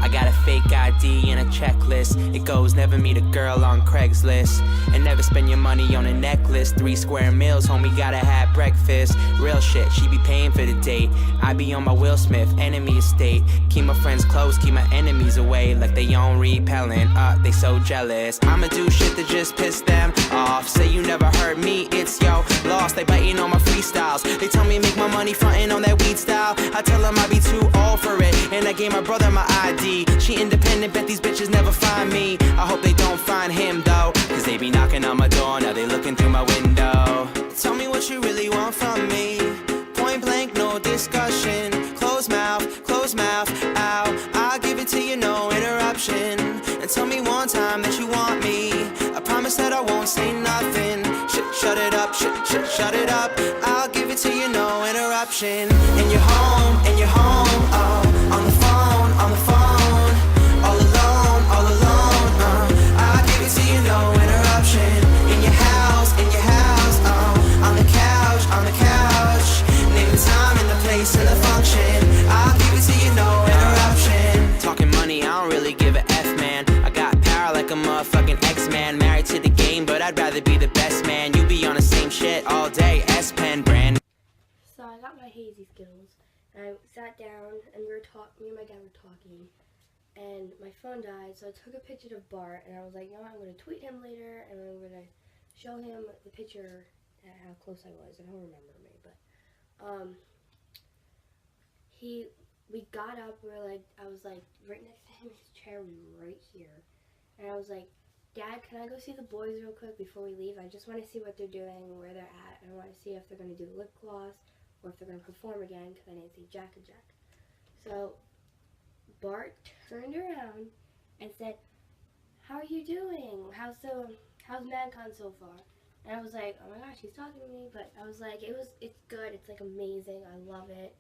I got a fake ID and a checklist. It goes never meet a girl on Craigslist, and never spend your money on a necklace. 3 square meals, homie, gotta have breakfast. Real shit, she be paying for the date. I be on my Will Smith, enemy estate. Keep my friends close, keep my enemies away. Like they on repellent, they so jealous. I'ma do shit that just piss them off. Say you never heard me, it's yo lost. They biting on my freestyles. They tell me make my money frontin' on that weed style. I tell them I be too old for it, and I gave my brother my ID. She independent, bet these bitches never find me. I hope they don't find him though, cause they be knocking on my door, now they looking through my window. Tell me what you really want from me. Point blank, no discussion. Close mouth, ow. I'll give it to you, no interruption. And tell me one time that you want me. I promise that I won't say nothing. Shut it up, shut it up. I'll give it to you, no interruption. And you're home, oh. On the phone, all alone, I'll give it to you, no interruption. In your house, oh. On the couch, name the time and the place and the function. I'll give it to you, no interruption. Talking money, I don't really give a F, man. I got power like a motherfucking X-Man. Married to the game, but I'd rather be the best man. You be on the same shit all day, S-Pen brand. So I got my hazy skills, and I sat down, and me and my dad were talking, and my phone died, so I took a picture of Bart, and I was like, you know what, I'm going to tweet him later, and I'm going to show him the picture, how close I was. I don't remember me, but, we got up, I was like, right next to him, his chair was right here, and I was like, Dad, can I go see the boys real quick before we leave? I just want to see what they're doing, where they're at, and I want to see if they're going to do lip gloss, or if they're going to perform again, because I didn't see Jack and Jack. So, Bart turned around and said, how are you doing? How's magcon so far? And I was like, oh my gosh, he's talking to me, but I was like, it's good, it's like amazing, I love it.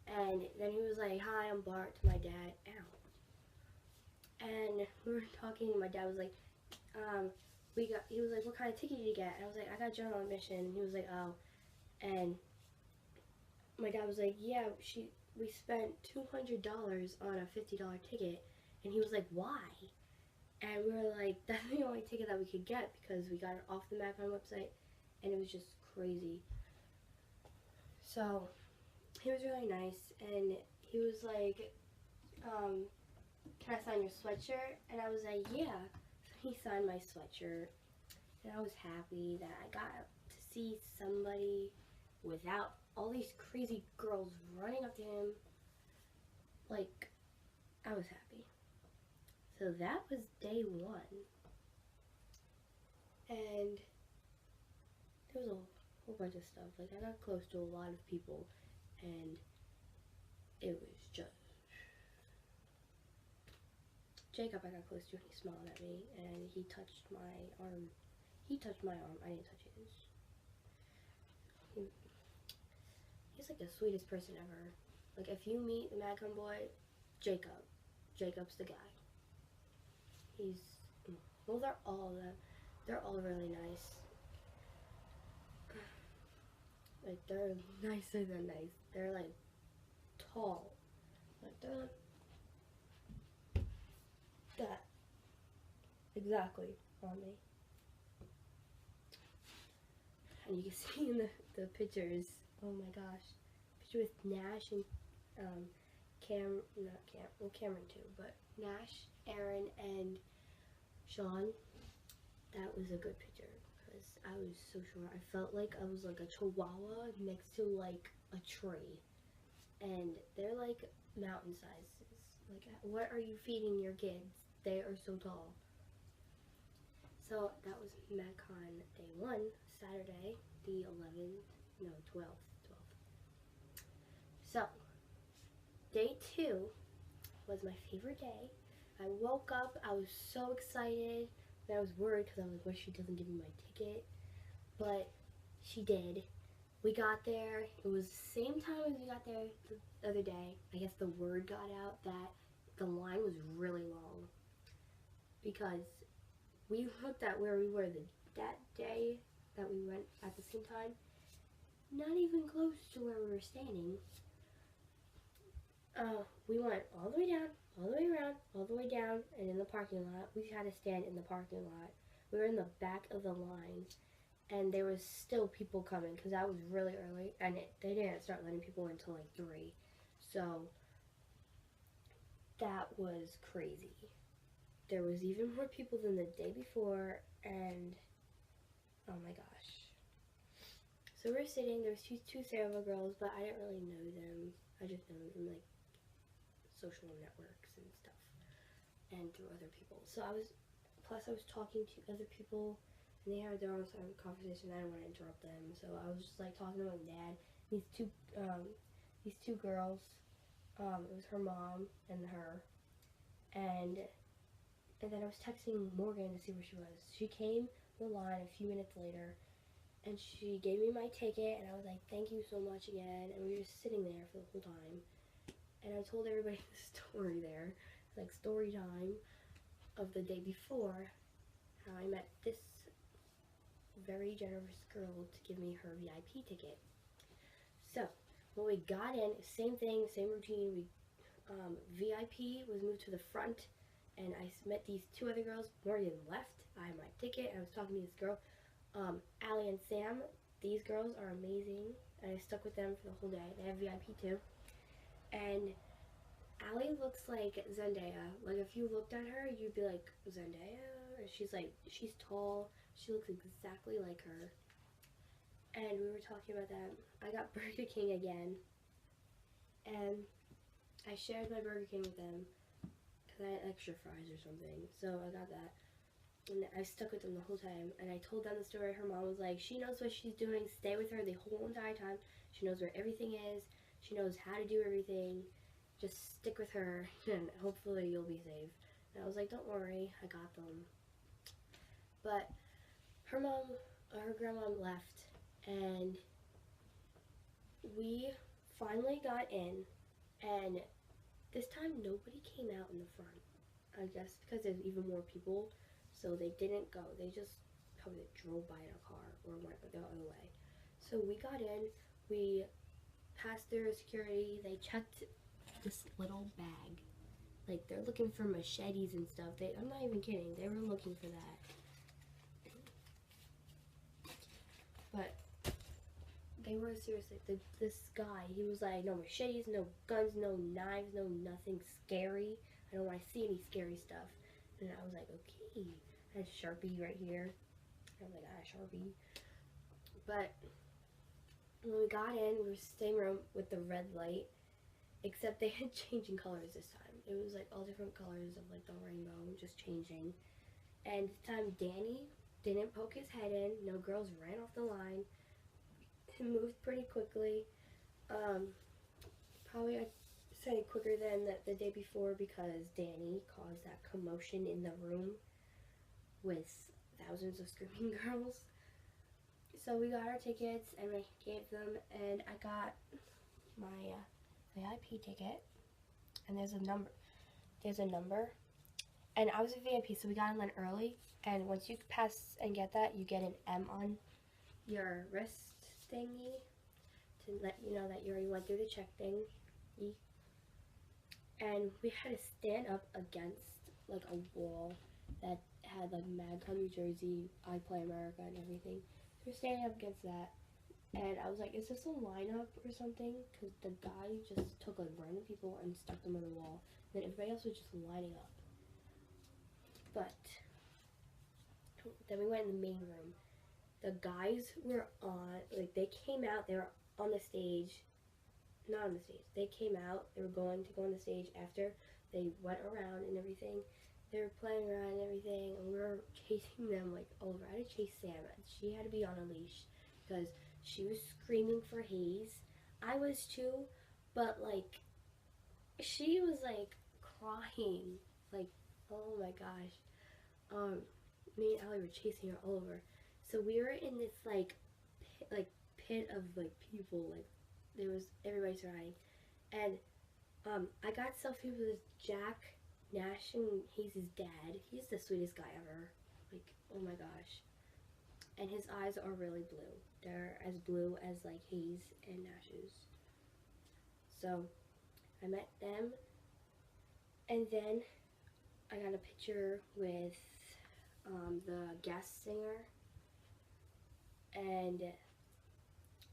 And then he was like, hi, I'm Bart, to my dad. Ow. And we were talking, and my dad was like, he was like, what kind of ticket did you get? And I was like, I got general admission. And he was like, oh. And my dad was like, yeah, we spent $200 on a $50 ticket. And he was like, why? And we were like, that's the only ticket that we could get, because we got it off the magcon website, and it was just crazy. So he was really nice, and he was like, can I sign your sweatshirt? And I was like, yeah. So he signed my sweatshirt, and I was happy that I got to see somebody without all these crazy girls running up to him. Like, I was happy. So that was day 1. And there was a whole bunch of stuff. Like, I got close to a lot of people, and it was just... Jacob I got close to, and he smiled at me, and he touched my arm. He touched my arm, I didn't touch his. He's like the sweetest person ever. Like, if you meet the magcon boy, Jacob's the guy. Well, they're all really nice. Like, they're nicer than nice. They're like tall. Like, they're like that. Exactly on me. And you can see in the pictures, oh my gosh, picture with Nash and Cameron too, but Nash, Aaron, and Sean. That was a good picture, because I was so short. I felt like I was like a chihuahua next to like a tree, and they're like mountain sizes. Like, what are you feeding your kids? They are so tall. So that was magcon day 1, Saturday, the 12th. So, day 2 was my favorite day. I woke up, I was so excited, and I was worried because I was like, what if she doesn't give me my ticket? But she did. We got there, it was the same time as we got there the other day. I guess the word got out that the line was really long, because we looked at where we were that day that we went at the same time, not even close to where we were standing. We went all the way down, all the way around, the parking lot. We had to stand in the parking lot. We were in the back of the line, and there was still people coming because that was really early, and they didn't start letting people in until like 3. So that was crazy. There was even more people than the day before, and oh my gosh. So we're sitting, there was two Sarah girls, but I didn't really know them. I just know them from like social networks and stuff, and through other people. So I was talking to other people, and they had their own side of the conversation. I didn't want to interrupt them, so I was just like talking to my dad. These two girls, it was her mom and her, and then I was texting Morgan to see where she was. She came to the line a few minutes later, and she gave me my ticket, and I was like, thank you so much again, and we were just sitting there for the whole time, and I told everybody the story there, like story time of the day before, how I met this very generous girl to give me her VIP ticket. So, when we got in, same thing, same routine. VIP was moved to the front, and I met these 2 other girls. Morgan left. I had my ticket. I was talking to this girl, Allie and Sam. These girls are amazing, and I stuck with them for the whole day. They have VIP too. And Allie looks like Zendaya. Like, if you looked at her, you'd be like, Zendaya? She's tall. She looks exactly like her. And we were talking about that. I got Burger King again. And I shared my Burger King with them because I had extra fries or something. So I got that. And I stuck with them the whole time. And I told them the story. Her mom was like, she knows what she's doing. Stay with her the whole entire time. She knows where everything is. She knows how to do everything. Just stick with her, and hopefully you'll be safe. And I was like, don't worry, I got them. But her grandma left, and we finally got in, and this time nobody came out in the front. I guess because there's even more people, so they didn't go. They just probably drove by in a car or went the other way. So we got in, we passed through security, they checked this little bag. Like, they're looking for machetes and stuff. I'm not even kidding. They were looking for that. But they were seriously, this guy, he was like, no machetes, no guns, no knives, no nothing scary. I don't want to see any scary stuff. And I was like, okay. I had a Sharpie right here. I was like, Sharpie. But when we got in, we were same room with the red light. Except they had changing colors this time. It was like all different colors of like the rainbow, just changing. And this time Danny didn't poke his head in. No girls ran off the line. It moved pretty quickly. Probably I'd say quicker than the day before because Danny caused that commotion in the room with thousands of screaming girls. So we got our tickets and we gave them, and I got my VIP ticket, and there's a number, and I was a VIP, so we got in line early, and once you pass and get that, you get an M on your wrist thingy to let you know that you already went through the check thing. And we had to stand up against like a wall that had like magcon New Jersey, I Play America, and everything. So we're standing up against that. And I was like, is this a lineup or something? Because the guy just took like random people and stuck them on the wall. And then everybody else was just lining up. But then we went in the main room. The guys were on, like they came out, they were on the stage. Not on the stage. They came out, they were going to go on the stage after. They went around and everything. They were playing around and everything. And we were chasing them like all over. I had to chase Sam. She had to be on a leash because she was screaming for Hayes. I was too, but like, she was like crying. Like, oh my gosh. Me and Allie were chasing her all over. So we were in this like pit of like people. Like, there was everybody surrounding. And I got selfie with Jack Nash and Hayes' dad. He's the sweetest guy ever. Like, oh my gosh. And his eyes are really blue. They're as blue as like Hayes and Nash's. So I met them, and then I got a picture with the guest singer, and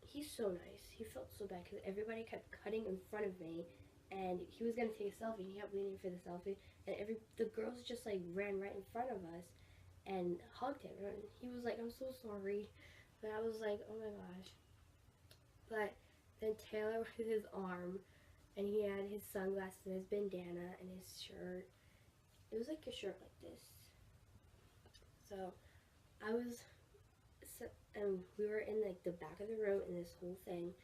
he's so nice. He felt so bad because everybody kept cutting in front of me, and he was gonna take a selfie. And he kept waiting for the selfie, and the girls just like ran right in front of us and hugged him. And he was like, "I'm so sorry," but I was like, "Oh my gosh." But then Taylor with his arm, and he had his sunglasses and his bandana and his shirt. It was like a shirt like this. So I was, and we were in like the back of the room in this whole thing.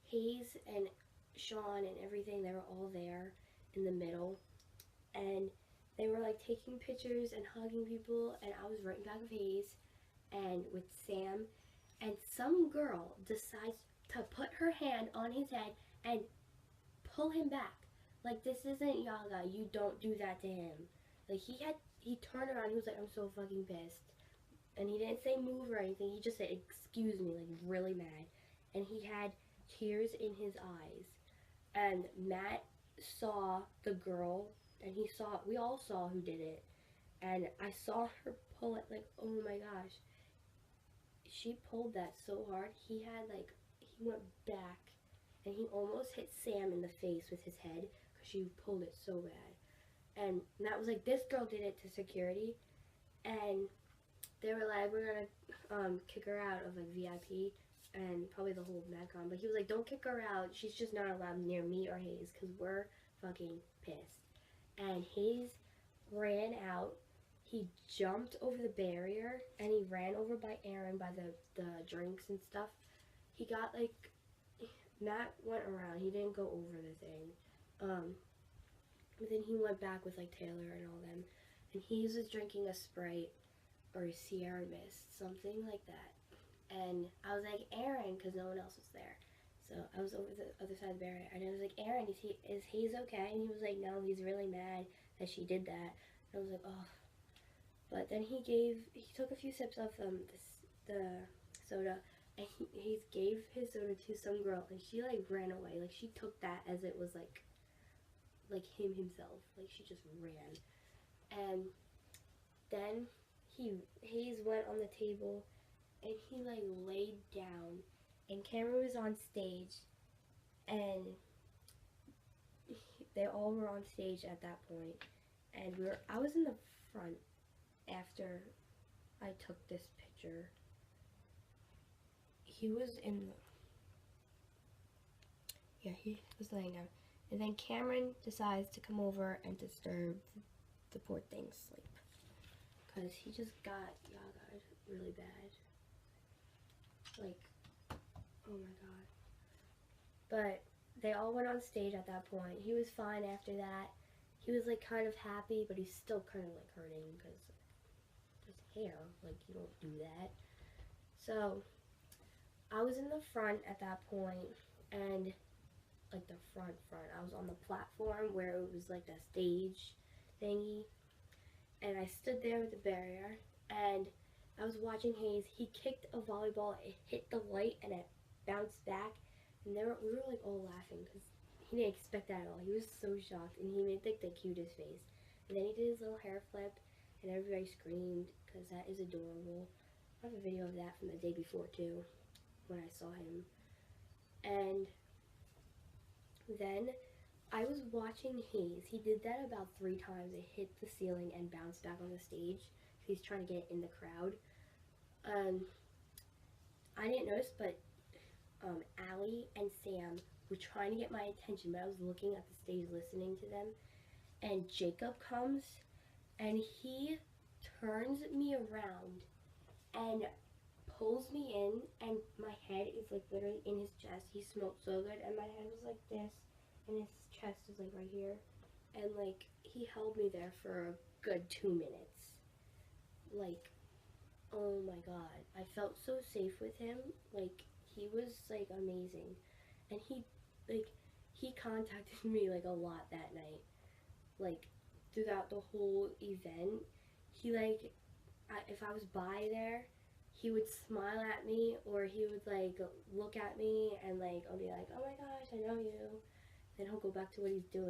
Hayes and Sean and everything, they were all there in the middle, and they were like taking pictures and hugging people, and I was right in back of Hayes and with Sam, and some girl decides to put her hand on his head and pull him back. Like, this isn't Yaga. You don't do that to him. Like, he turned around. He was like, "I'm so fucking pissed." And he didn't say move or anything. He just said, "Excuse me," like really mad. And he had tears in his eyes. And Matt saw the girl, and we all saw who did it. And I saw her pull it, like, oh my gosh. She pulled that so hard. He went back, and he almost hit Sam in the face with his head because she pulled it so bad. And Matt was like, "This girl did it to security," and they were like, "We're gonna kick her out of like VIP and probably the whole magcon." But he was like, "Don't kick her out. She's just not allowed near me or Hayes because we're fucking pissed." And Hayes ran out. He jumped over the barrier and he ran over by Aaron by the drinks and stuff. He got like, Matt went around. He didn't go over the thing. But then he went back with like Taylor and all them. And he was drinking a Sprite or Sierra Mist, something like that. And I was like, "Aaron," because no one else was there. So I was over the other side of the barrier, and I was like, "Aaron, is Hayes okay?" And he was like, "No, he's really mad that she did that." And I was like, "Oh." But then he took a few sips of the soda, and he gave his soda to some girl, and she like ran away. Like, she took that as it was like him himself. Like, she just ran. And then Hayes went on the table, and he like laid down, and Cameron was on stage, and they all were on stage at that point, and I was in the front after I took this picture. He was he was laying down, and then Cameron decides to come over and disturb the poor thing's sleep, because he just got really bad. Like, oh my god. But they all went on stage at that point. He was fine after that. He was like kind of happy, but he's still kind of like hurting because his hair, like, you don't do that. So I was in the front at that point, and like the front. I was on the platform where it was like a stage thingy, and I stood there with the barrier, and I was watching Hayes. He kicked a volleyball, it hit the light, and it bounced back, and we were like all laughing because he didn't expect that at all. He was so shocked, and he made like the cutest face. And then he did his little hair flip, and everybody screamed because that is adorable. I have a video of that from the day before too, when I saw him. And then I was watching Hayes. He did that about 3 times. It hit the ceiling and bounced back on the stage. He's trying to get in the crowd. I didn't notice, but Allie and Sam were trying to get my attention, but I was looking at the stage listening to them. And Jacob comes, and he turns me around and pulls me in, and my head is like literally in his chest. He smelled so good, and my head was like this, and his chest is like right here. And like, he held me there for a good 2 minutes. Like, oh my god, I felt so safe with him. Like, he was like amazing, and he contacted me like a lot that night. Like, throughout the whole event, he like, if I was by there, he would smile at me, or he would like look at me, and like I'll be like, "Oh my gosh, I know you." Then he'll go back to what he's doing.